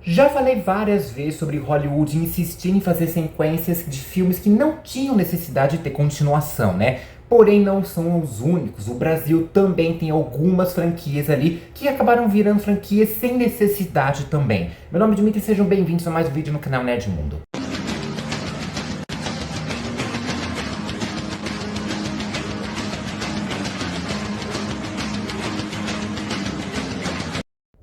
Já falei várias vezes sobre Hollywood insistir em fazer sequências de filmes que não tinham necessidade de ter continuação, né? Porém, não são os únicos. O Brasil também tem algumas franquias ali que acabaram virando franquias sem necessidade também. Meu nome é Dmitry, sejam bem-vindos a mais um vídeo no canal Nerdmundo.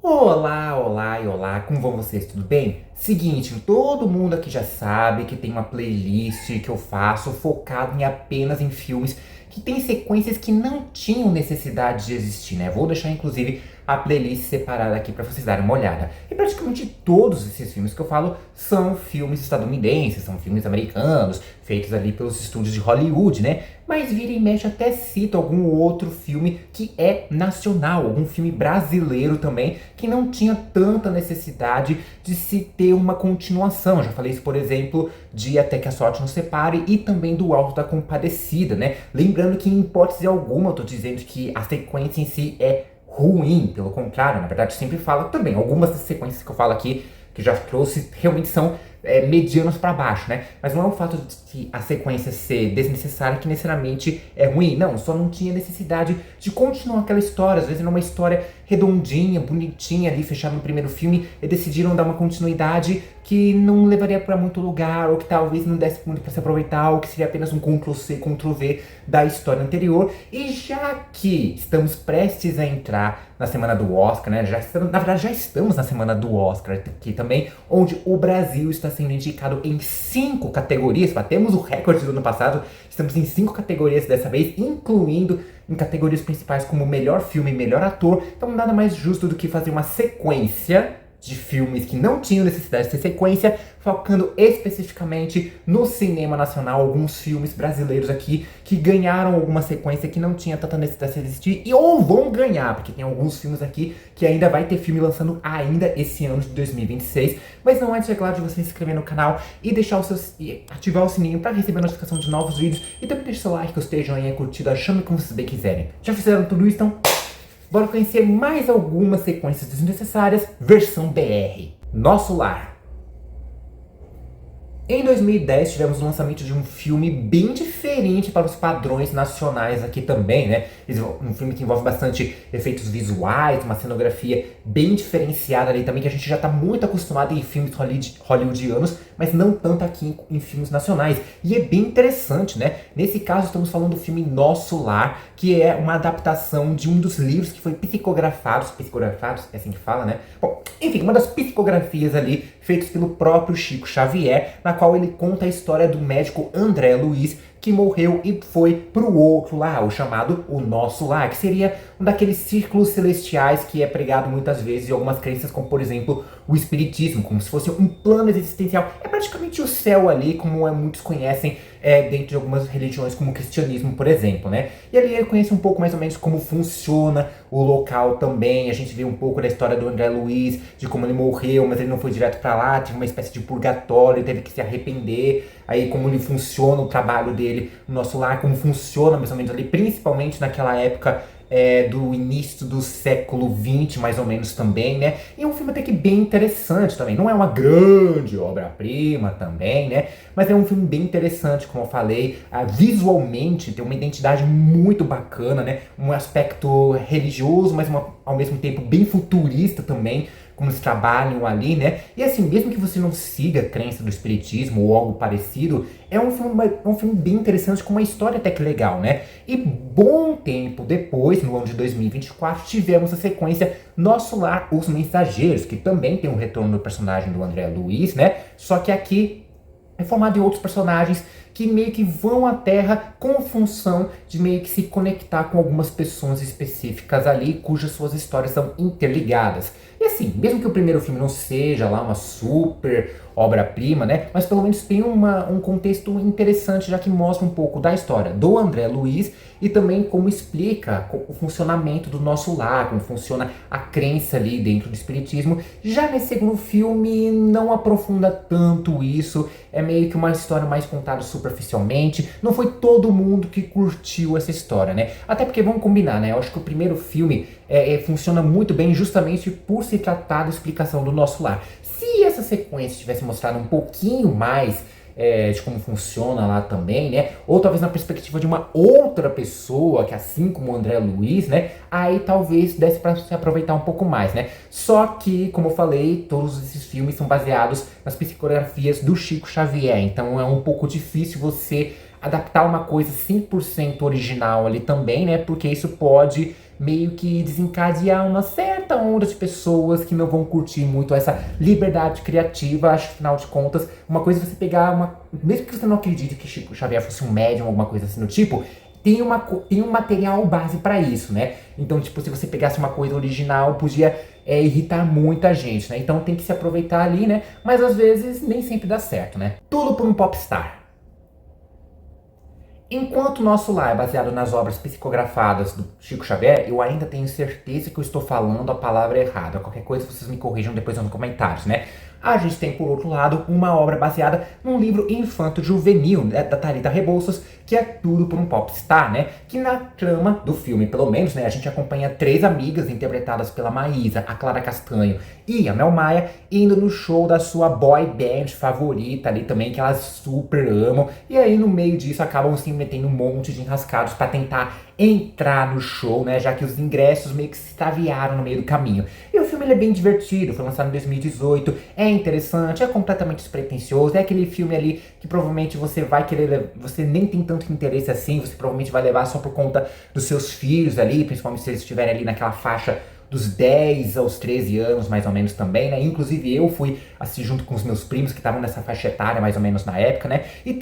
Olá, olá e olá, como vão vocês? Tudo bem? Seguinte, todo mundo aqui já sabe que tem uma playlist que eu faço focado apenas em filmes que tem sequências que não tinham necessidade de existir, né? Vou deixar inclusive a playlist separada aqui para vocês darem uma olhada. E praticamente todos esses filmes que eu falo são filmes estadunidenses, são filmes americanos, feitos ali pelos estúdios de Hollywood, né? Mas vira e mexe até cito algum outro filme que é nacional, algum filme brasileiro também, que não tinha tanta necessidade de se ter uma continuação. Eu já falei isso, por exemplo, de Até que a Sorte Nos Separe e também do Auto da Compadecida, né? Lembrando que em hipótese alguma eu tô dizendo que a sequência em si é ruim, pelo contrário, na verdade sempre falo também, algumas das sequências que eu falo aqui, que já trouxe, realmente são medianos para baixo, né? Mas não é o fato de a sequência ser desnecessária que necessariamente é ruim, não, só não tinha necessidade de continuar aquela história, às vezes era uma história redondinha, bonitinha ali, fechada no primeiro filme, e decidiram dar uma continuidade que não levaria para muito lugar, ou que talvez não desse muito para se aproveitar, ou que seria apenas um Ctrl-C, Ctrl-V da história anterior. E já que estamos prestes a entrar na semana do Oscar, né? Na verdade, já estamos na semana do Oscar aqui também, onde o Brasil está sendo indicado em 5 categorias. Batemos o recorde do ano passado, estamos em 5 categorias dessa vez, incluindo em categorias principais como melhor filme e melhor ator. Então nada mais justo do que fazer uma sequência de filmes que não tinham necessidade de ter sequência, focando especificamente no cinema nacional, alguns filmes brasileiros aqui que ganharam alguma sequência que não tinha tanta necessidade de existir e ou vão ganhar, porque tem alguns filmes aqui que ainda vai ter filme lançando ainda esse ano de 2026. Mas não antes, é claro, de você se inscrever no canal e deixar e ativar o sininho para receber a notificação de novos vídeos, e também deixar seu like, gostei, joinha, curtida, chame como vocês bem quiserem. Já fizeram tudo isso? Então bora conhecer mais algumas sequências desnecessárias, versão BR. Nosso Lar. Em 2010 tivemos o lançamento de um filme bem diferente para os padrões nacionais aqui também, né? Um filme que envolve bastante efeitos visuais, uma cenografia bem diferenciada ali também, que a gente já está muito acostumado em filmes hollywoodianos, mas não tanto aqui em filmes nacionais. E é bem interessante, né? Nesse caso estamos falando do filme Nosso Lar, que é uma adaptação de um dos livros que foi psicografados, é assim que fala, né? Bom, enfim, uma das psicografias ali feitas pelo próprio Chico Xavier, na qual ele conta a história do médico André Luiz, que morreu e foi pro outro lá, o chamado o Nosso Lar, que seria um daqueles círculos celestiais que é pregado muitas vezes em algumas crenças, como por exemplo o espiritismo, como se fosse um plano existencial. É praticamente o céu ali, como muitos conhecem dentro de algumas religiões, como o cristianismo, por exemplo, né? E ali ele conhece um pouco mais ou menos como funciona o local também. A gente vê um pouco da história do André Luiz, de como ele morreu, mas ele não foi direto para lá, teve uma espécie de purgatório, teve que se arrepender. Aí como ele funciona o trabalho dele no Nosso Lar, como funciona mais ou menos ali, principalmente naquela época do início do século XX, mais ou menos também, né? E é um filme até que bem interessante também. Não é uma grande obra-prima também, né? Mas é um filme bem interessante, como eu falei. Visualmente tem uma identidade muito bacana, né? Um aspecto religioso, mas ao mesmo tempo bem futurista também, como eles trabalham ali, né? E assim, mesmo que você não siga a crença do espiritismo ou algo parecido, é um filme bem interessante, com uma história até que legal, né? E bom tempo depois, no ano de 2024, tivemos a sequência Nosso Lar, Os Mensageiros, que também tem um retorno do personagem do André Luiz, né? Só que aqui é formado em outros personagens que meio que vão à Terra com função de meio que se conectar com algumas pessoas específicas ali, cujas suas histórias são interligadas. E assim, mesmo que o primeiro filme não seja lá uma super obra-prima, né? Mas pelo menos tem um contexto interessante, já que mostra um pouco da história do André Luiz e também como explica o funcionamento do nosso lar, como funciona a crença ali dentro do espiritismo. Já nesse segundo filme não aprofunda tanto isso, é meio que uma história mais contada superficialmente. Não foi todo mundo que curtiu essa história, né? Até porque, vamos combinar, né? Eu acho que o primeiro filme funciona muito bem justamente por se tratar da explicação do nosso lar. Se essa sequência tivesse mostrado um pouquinho mais de como funciona lá também, né? Ou talvez na perspectiva de uma outra pessoa, que assim como o André Luiz, né? Aí talvez desse para se aproveitar um pouco mais, né? Só que, como eu falei, todos esses filmes são baseados nas psicografias do Chico Xavier, então é um pouco difícil você adaptar uma coisa 100% original ali também, né? Porque isso pode meio que desencadear uma certa onda de pessoas que não vão curtir muito essa liberdade criativa. Acho que, afinal de contas, uma coisa é você pegar uma... Mesmo que você não acredite que Chico Xavier fosse um médium ou alguma coisa assim do tipo, tem um material base pra isso, né? Então, tipo, se você pegasse uma coisa original, podia irritar muita gente, né? Então tem que se aproveitar ali, né? Mas às vezes nem sempre dá certo, né? Tudo por um popstar. Enquanto o nosso lar é baseado nas obras psicografadas do Chico Xavier, eu ainda tenho certeza que eu estou falando a palavra errada. Qualquer coisa vocês me corrijam depois nos comentários, né? A gente tem, por outro lado, uma obra baseada num livro infanto-juvenil, né, da Thalita Rebouças, que é Tudo por um Popstar, né? Que na trama do filme, pelo menos, né, a gente acompanha 3 amigas interpretadas pela Maísa, a Clara Castanho e a Mel Maia, indo no show da sua boy band favorita ali também, que elas super amam. E aí, no meio disso, acabam se metendo um monte de enrascados para tentar entrar no show, né? Já que os ingressos meio que se extraviaram no meio do caminho. E o filme ele é bem divertido, foi lançado em 2018, é interessante, é completamente despretensioso, é aquele filme ali que provavelmente você vai querer, você nem tem tanto interesse assim, você provavelmente vai levar só por conta dos seus filhos ali, principalmente se eles estiverem ali naquela faixa dos 10 aos 13 anos, mais ou menos também, né? Inclusive eu fui assistir junto com os meus primos que estavam nessa faixa etária, mais ou menos na época, né? E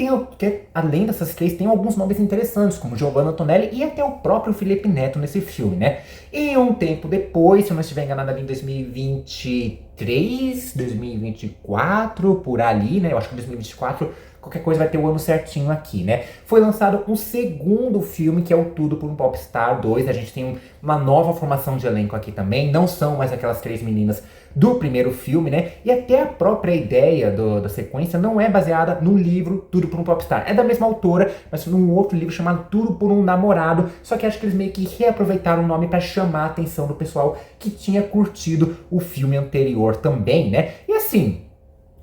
além dessas 3, tem alguns nomes interessantes, como Giovanna Antonelli e até o próprio Felipe Neto nesse filme, né? E um tempo depois, se eu não estiver enganado, ali em 2023, 2024, por ali, né? Eu acho que 2024... Qualquer coisa vai ter o ano certinho aqui, né? Foi lançado um segundo filme, que é o Tudo por um Popstar 2. A gente tem uma nova formação de elenco aqui também. Não são mais aquelas 3 meninas do primeiro filme, né? E até a própria ideia da sequência não é baseada no livro Tudo por um Popstar. É da mesma autora, mas num outro livro chamado Tudo por um Namorado. Só que acho que eles meio que reaproveitaram o nome para chamar a atenção do pessoal que tinha curtido o filme anterior também, né? E assim...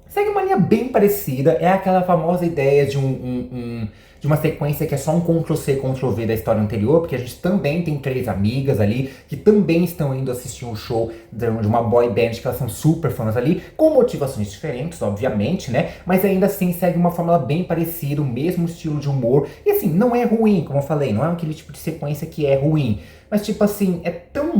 segue uma linha bem parecida, é aquela famosa ideia de de uma sequência que é só um Ctrl-C, Ctrl-V da história anterior, porque a gente também tem 3 amigas ali, que também estão indo assistir um show de uma boy band, que elas são super fãs ali, com motivações diferentes, obviamente, né? Mas ainda assim segue uma fórmula bem parecida, o mesmo estilo de humor, e assim, não é ruim, como eu falei, não é aquele tipo de sequência que é ruim, mas tipo assim, é tão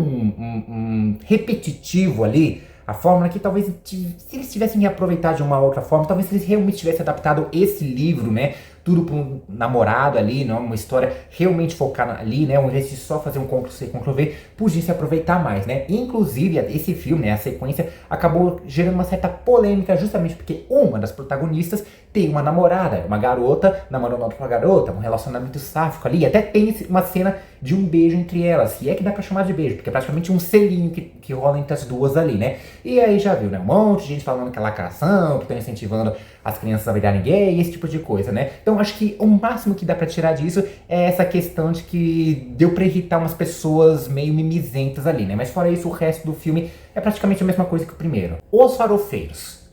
repetitivo ali, a fórmula que talvez, se eles tivessem reaproveitado de uma outra forma, talvez se eles realmente tivessem adaptado esse livro, né, Tudo para um Namorado ali, né, uma história realmente focada ali, né, ao invés de só fazer um Ctrl-C, Ctrl-V, podia se aproveitar mais, né. Inclusive, esse filme, né, a sequência, acabou gerando uma certa polêmica, justamente porque uma das protagonistas tem uma namorada, uma garota namorando outra garota, um relacionamento sáfico ali, até tem uma cena de um beijo entre elas, se é que dá pra chamar de beijo, porque é praticamente um selinho que rola entre as duas ali, né. E aí já viu, né, um monte de gente falando que é lacração, que estão incentivando as crianças a virarem gay, esse tipo de coisa, né. Então acho que o máximo que dá pra tirar disso é essa questão de que deu pra irritar umas pessoas meio mimizentas ali, né. Mas fora isso, o resto do filme é praticamente a mesma coisa que o primeiro. Os Farofeiros.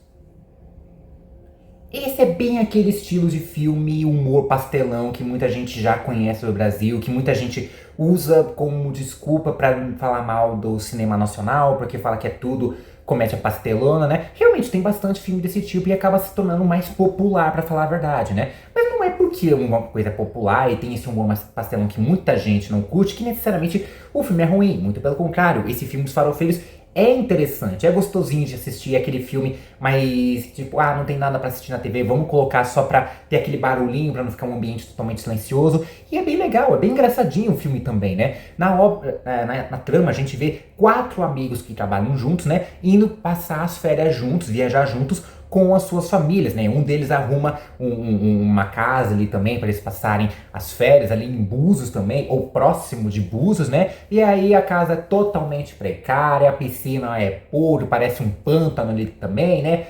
Esse é bem aquele estilo de filme, humor pastelão que muita gente já conhece do Brasil, que muita gente usa como desculpa pra falar mal do cinema nacional, porque fala que é tudo comédia pastelona, né? Realmente tem bastante filme desse tipo e acaba se tornando mais popular, pra falar a verdade, né? Mas não é porque uma coisa é popular e tem esse humor mais pastelão que muita gente não curte, que necessariamente o filme é ruim. Muito pelo contrário, esse filme dos Farofeiros é interessante, é gostosinho de assistir, aquele filme, mas tipo, não tem nada pra assistir na TV, vamos colocar só pra ter aquele barulhinho, pra não ficar um ambiente totalmente silencioso. E é bem legal, é bem engraçadinho o filme também, né? Na trama a gente vê 4 amigos que trabalham juntos, né? Indo passar as férias juntos, viajar juntos, com as suas famílias, né? Um deles arruma uma casa ali também para eles passarem as férias ali em Búzios também, ou próximo de Búzios, né? E aí a casa é totalmente precária, a piscina é podre, parece um pântano ali também, né?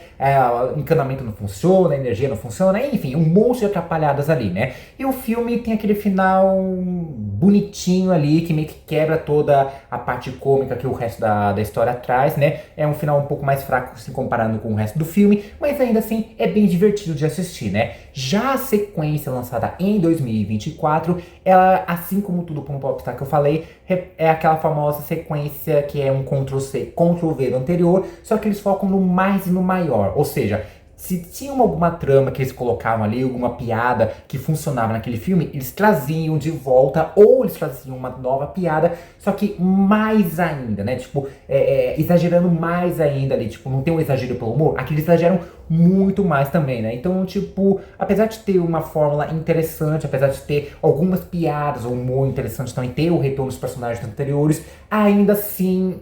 O encanamento não funciona, a energia não funciona, enfim, um monte de atrapalhadas ali, né? E o filme tem aquele final bonitinho ali, que meio que quebra toda a parte cômica que o resto da história traz, né? É um final um pouco mais fraco se comparando com o resto do filme, mas ainda assim é bem divertido de assistir, né? Já a sequência lançada em 2024, ela, assim como tudo para um Popstar que eu falei, é aquela famosa sequência que é um Ctrl-C, Ctrl-V do anterior, só que eles focam no mais e no maior, ou seja, se tinha alguma trama que eles colocavam ali, alguma piada que funcionava naquele filme, eles traziam de volta, ou eles traziam uma nova piada, só que mais ainda, né? Tipo, exagerando mais ainda ali. Tipo, não tem um exagero pelo humor, aqui eles exageram muito mais também, né? Então, tipo, apesar de ter uma fórmula interessante, apesar de ter algumas piadas, ou humor interessante também, ter o retorno dos personagens anteriores, ainda assim,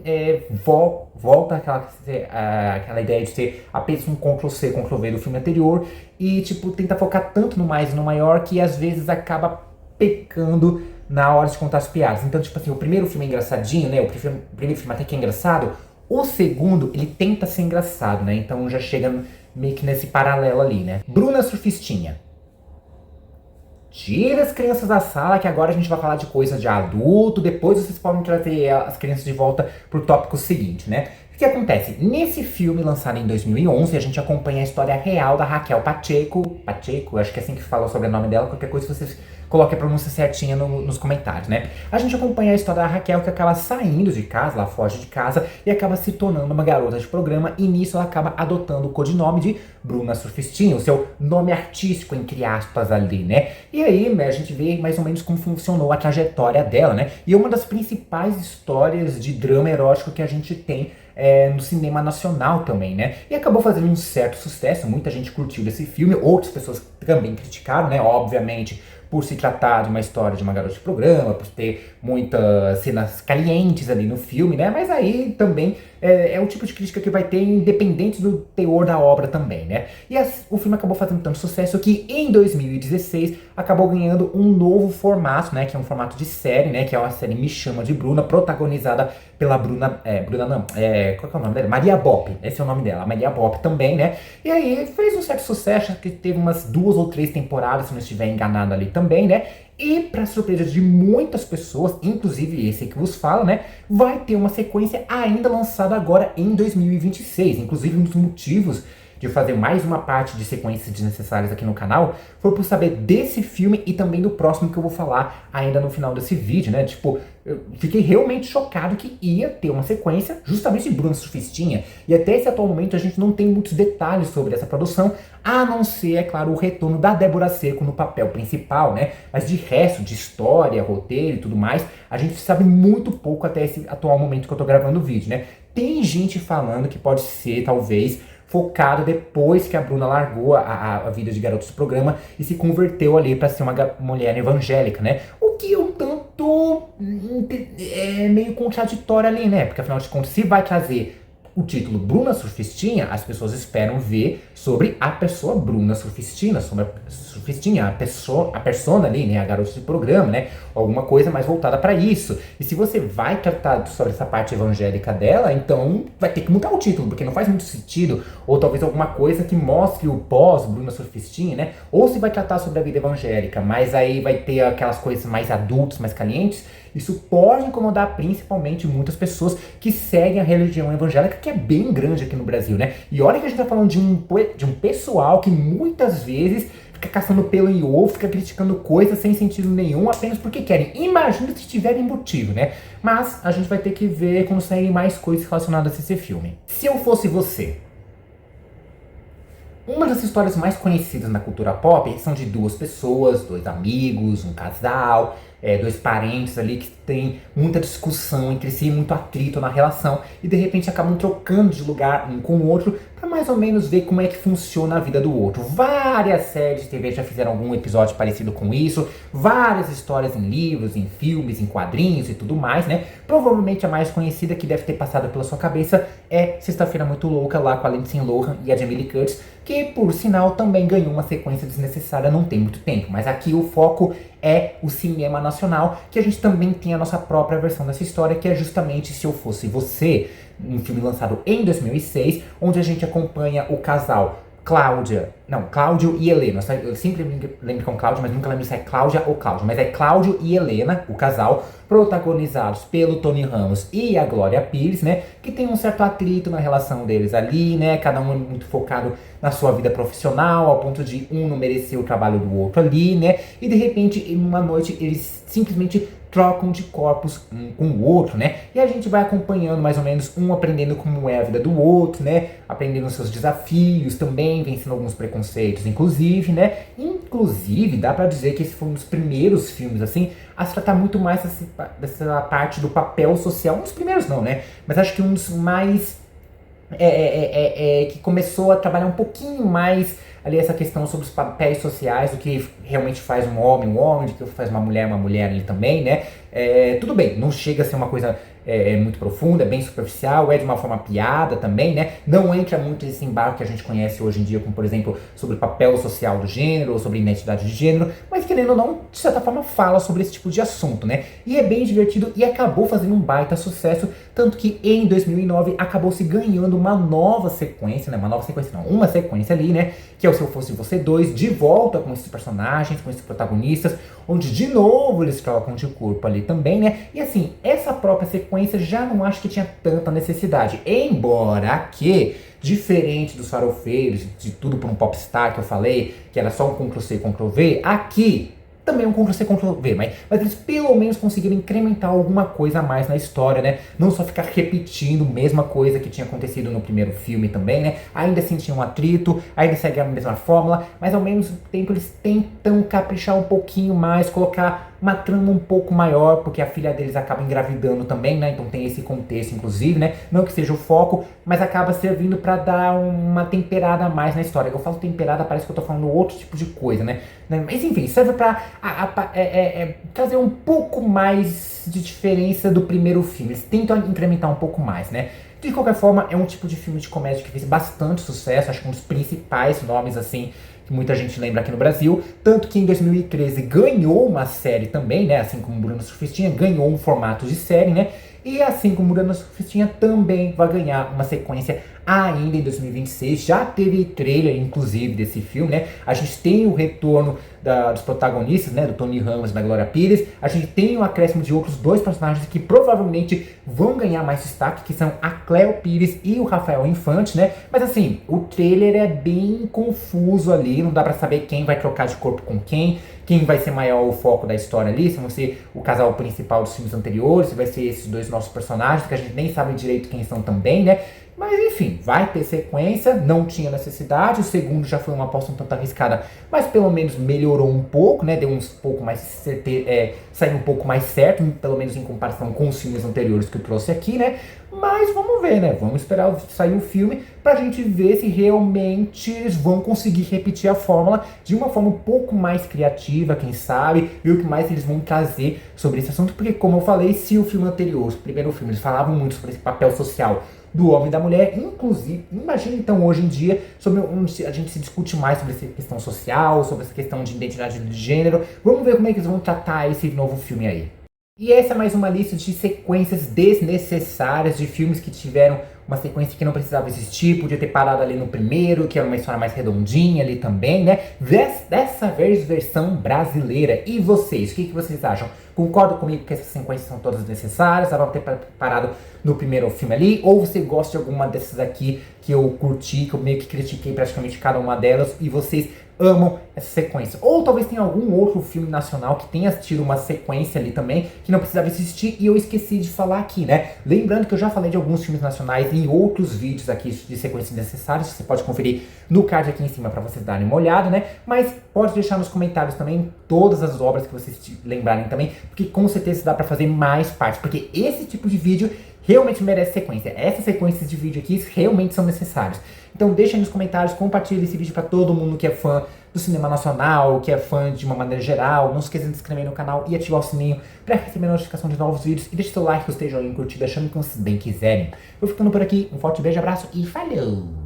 volta aquela ideia de ter apenas um Ctrl-C, Ctrl-V do filme anterior e, tipo, tenta focar tanto no mais e no maior que às vezes acaba pecando na hora de contar as piadas. Então, tipo assim, o primeiro filme é engraçadinho, né? O primeiro filme até que é engraçado. O segundo, ele tenta ser engraçado, né? Então já chega meio que nesse paralelo ali, né? Bruna Surfistinha. Tira as crianças da sala que agora a gente vai falar de coisas de adulto, depois vocês podem trazer as crianças de volta pro tópico seguinte, né? O que acontece? Nesse filme lançado em 2011, a gente acompanha a história real da Raquel Pacheco, acho que é assim que fala o sobrenome dela, qualquer coisa vocês coloquem a pronúncia certinha nos comentários, né? A gente acompanha a história da Raquel que acaba saindo de casa, ela foge de casa e acaba se tornando uma garota de programa e nisso ela acaba adotando o codinome de Bruna Surfistinha, o seu nome artístico, entre aspas, ali, né? E aí, a gente vê mais ou menos como funcionou a trajetória dela, né? E é uma das principais histórias de drama erótico que a gente tem no cinema nacional também, né? E acabou fazendo um certo sucesso, muita gente curtiu desse filme, outras pessoas também criticaram, né? Obviamente, por se tratar de uma história de uma garota de programa, por ter muitas cenas calientes ali no filme, né? Mas aí também é o tipo de crítica que vai ter independente do teor da obra também, né? E o filme acabou fazendo tanto sucesso que em 2016 acabou ganhando um novo formato, né? Que é um formato de série, né? Que é uma série Me Chama de Bruna, protagonizada pela Bruna não, qual que é o nome dela? Maria Bopp, esse é o nome dela, Maria Bopp também, né? E aí fez um certo sucesso, acho que teve umas 2 ou 3 temporadas, se não estiver enganado ali também, né? E para surpresa de muitas pessoas, inclusive esse que vos fala, né? Vai ter uma sequência ainda lançada agora em 2026. Inclusive um dos motivos de fazer mais uma parte de sequências desnecessárias aqui no canal foi por saber desse filme e também do próximo que eu vou falar ainda no final desse vídeo, né? Tipo, eu fiquei realmente chocado que ia ter uma sequência justamente de Bruna Surfistinha. E até esse atual momento a gente não tem muitos detalhes sobre essa produção, a não ser, é claro, o retorno da Débora Seco no papel principal, né? Mas de resto, de história, roteiro e tudo mais, a gente sabe muito pouco até esse atual momento que eu tô gravando o vídeo, né? Tem gente falando que pode ser, talvez, focado depois que a Bruna largou a vida de garota de programa e se converteu ali para ser uma mulher evangélica, né? O que um tanto é meio contraditório ali, né? Porque afinal de contas, se vai trazer o título Bruna Surfistinha, as pessoas esperam ver sobre a pessoa Bruna Surfistina, sobre a Surfistinha, a persona ali, né, a garota de programa, né, alguma coisa mais voltada para isso. E se você vai tratar sobre essa parte evangélica dela, então vai ter que mudar o título, porque não faz muito sentido, ou talvez alguma coisa que mostre o pós Bruna Surfistinha, né, ou se vai tratar sobre a vida evangélica, mas aí vai ter aquelas coisas mais adultas, mais calientes. Isso pode incomodar principalmente muitas pessoas que seguem a religião evangélica, que é bem grande aqui no Brasil, né? E olha que a gente tá falando de um pessoal que muitas vezes fica caçando pelo em ovo, fica criticando coisas sem sentido nenhum, apenas porque querem. Imagina se tiverem motivo, né? Mas a gente vai ter que ver quando saírem mais coisas relacionadas a esse filme. Se eu fosse você, uma das histórias mais conhecidas na cultura pop são de 2 pessoas, 2 amigos, um casal, dois parentes ali que tem muita discussão entre si, muito atrito na relação, e de repente acabam trocando de lugar um com o outro para mais ou menos ver como é que funciona a vida do outro. Várias séries de TV já fizeram algum episódio parecido com isso, várias histórias em livros, em filmes, em quadrinhos e tudo mais, né? Provavelmente a mais conhecida que deve ter passado pela sua cabeça é Sexta-feira Muito Louca, lá com a Lindsay Lohan e a Jamie Lee Curtis, que por sinal também ganhou uma sequência desnecessária não tem muito tempo, mas aqui o foco é o cinema nacional, que a gente também tem a nossa própria versão dessa história, que é justamente Se Eu Fosse Você, um filme lançado em 2006, onde a gente acompanha o casal Cláudio e Helena. Eu sempre lembro com Cláudio, mas nunca lembro se é Cláudia ou Cláudio. Mas é Cláudio e Helena, o casal, protagonizados pelo Tony Ramos e a Glória Pires, né? Que tem um certo atrito na relação deles ali, né? Cada um é muito focado na sua vida profissional, ao ponto de um não merecer o trabalho do outro ali, né? E de repente, em uma noite, eles simplesmente trocam de corpos um com o outro, né? E a gente vai acompanhando mais ou menos um aprendendo como é a vida do outro, né? Aprendendo os seus desafios também, vencendo alguns preconceitos, inclusive, né? Inclusive, dá pra dizer que esse foi um dos primeiros filmes, assim, a se tratar muito mais dessa parte do papel social. Um dos primeiros não, né? Mas acho que um dos mais que começou a trabalhar um pouquinho mais ali essa questão sobre os papéis sociais, o que realmente faz um homem, do que faz uma mulher ali também, né? Tudo bem, não chega a ser uma coisa muito profunda, é bem superficial, é de uma forma piada também, né? Não entra muito nesse embarque que a gente conhece hoje em dia, como por exemplo, sobre o papel social do gênero, ou sobre identidade de gênero, mas querendo ou não, de certa forma fala sobre esse tipo de assunto, né? E é bem divertido e acabou fazendo um baita sucesso, tanto que em 2009 acabou se ganhando uma nova sequência, né? Uma sequência ali, né? Que é o Se Eu Fosse Você 2, de volta com esses personagens, com esses protagonistas, onde de novo eles trocam de corpo ali também, né? E assim, essa própria sequência já não acho que tinha tanta necessidade, embora que, diferente dos farofeiros, de Tudo por um Popstar que eu falei, que era só um Ctrl-C, Ctrl-V, aqui também um Ctrl-C, Ctrl-V, mas eles pelo menos conseguiram incrementar alguma coisa a mais na história, né? Não só ficar repetindo a mesma coisa que tinha acontecido no primeiro filme também, né? Ainda assim tinha um atrito, ainda segue a mesma fórmula, mas ao mesmo tempo eles tentam caprichar um pouquinho mais, colocar uma trama um pouco maior, porque a filha deles acaba engravidando também, né? Então tem esse contexto, inclusive, né? Não que seja o foco, mas acaba servindo pra dar uma temperada a mais na história. Eu falo temperada, parece que eu tô falando outro tipo de coisa, né? Mas enfim, serve pra trazer um pouco mais de diferença do primeiro filme. Eles tentam incrementar um pouco mais, né? De qualquer forma, é um tipo de filme de comédia que fez bastante sucesso, acho que um dos principais nomes, assim, que muita gente lembra aqui no Brasil, tanto que em 2013 ganhou uma série também, né, assim como Bruna Surfistinha, ganhou um formato de série, né, e assim como Bruna Surfistinha também vai ganhar uma sequência ainda em 2026, já teve trailer, inclusive, desse filme, né, a gente tem o retorno dos protagonistas, né, do Tony Ramos e da Glória Pires, a gente tem o acréscimo de outros dois personagens que provavelmente vão ganhar mais destaque, que são a Cleo Pires e o Rafael Infante, né, mas assim, o trailer é bem confuso ali, não dá pra saber quem vai trocar de corpo com quem vai ser maior o foco da história ali, se vai ser o casal principal dos filmes anteriores, se vai ser esses dois nossos personagens, que a gente nem sabe direito quem são também, né, mas enfim, vai ter sequência, não tinha necessidade, o segundo já foi uma aposta um tanto arriscada, mas pelo menos melhorou um pouco, né, deu uns pouco mais saiu um pouco mais certo, pelo menos em comparação com os filmes anteriores que eu trouxe aqui, né, mas vamos ver, né, vamos esperar sair o filme pra gente ver se realmente eles vão conseguir repetir a fórmula de uma forma um pouco mais criativa, quem sabe, e o que mais eles vão trazer sobre esse assunto, porque como eu falei, se o filme anterior, o primeiro filme, eles falavam muito sobre esse papel social do homem e da mulher, inclusive, imagina então hoje em dia, a gente se discute mais sobre essa questão social, sobre essa questão de identidade de gênero, vamos ver como é que eles vão tratar esse novo filme aí. E essa é mais uma lista de sequências desnecessárias de filmes que tiveram uma sequência que não precisava existir, podia ter parado ali no primeiro, que era uma história mais redondinha ali também, né? Dessa vez, versão brasileira. E vocês, o que vocês acham? Concordam comigo que essas sequências são todas necessárias, elas vão ter parado no primeiro filme ali? Ou você gosta de alguma dessas aqui que eu curti, que eu meio que critiquei praticamente cada uma delas, e vocês amam essa sequência? Ou talvez tenha algum outro filme nacional que tenha tido uma sequência ali também, que não precisava existir e eu esqueci de falar aqui, né? Lembrando que eu já falei de alguns filmes nacionais em outros vídeos aqui de sequências necessárias, você pode conferir no card aqui em cima para vocês darem uma olhada, né? Mas pode deixar nos comentários também todas as obras que vocês lembrarem também, porque com certeza dá pra fazer mais partes, porque esse tipo de vídeo realmente merece sequência. Essas sequências de vídeo aqui realmente são necessárias. Então deixa aí nos comentários, compartilha esse vídeo para todo mundo que é fã do cinema nacional, que é fã de uma maneira geral. Não se esqueça de se inscrever no canal e ativar o sininho para receber a notificação de novos vídeos. E deixa seu like, gostei, joinha, curtida, chame como vocês bem quiserem. Vou ficando por aqui, um forte beijo, abraço e falou!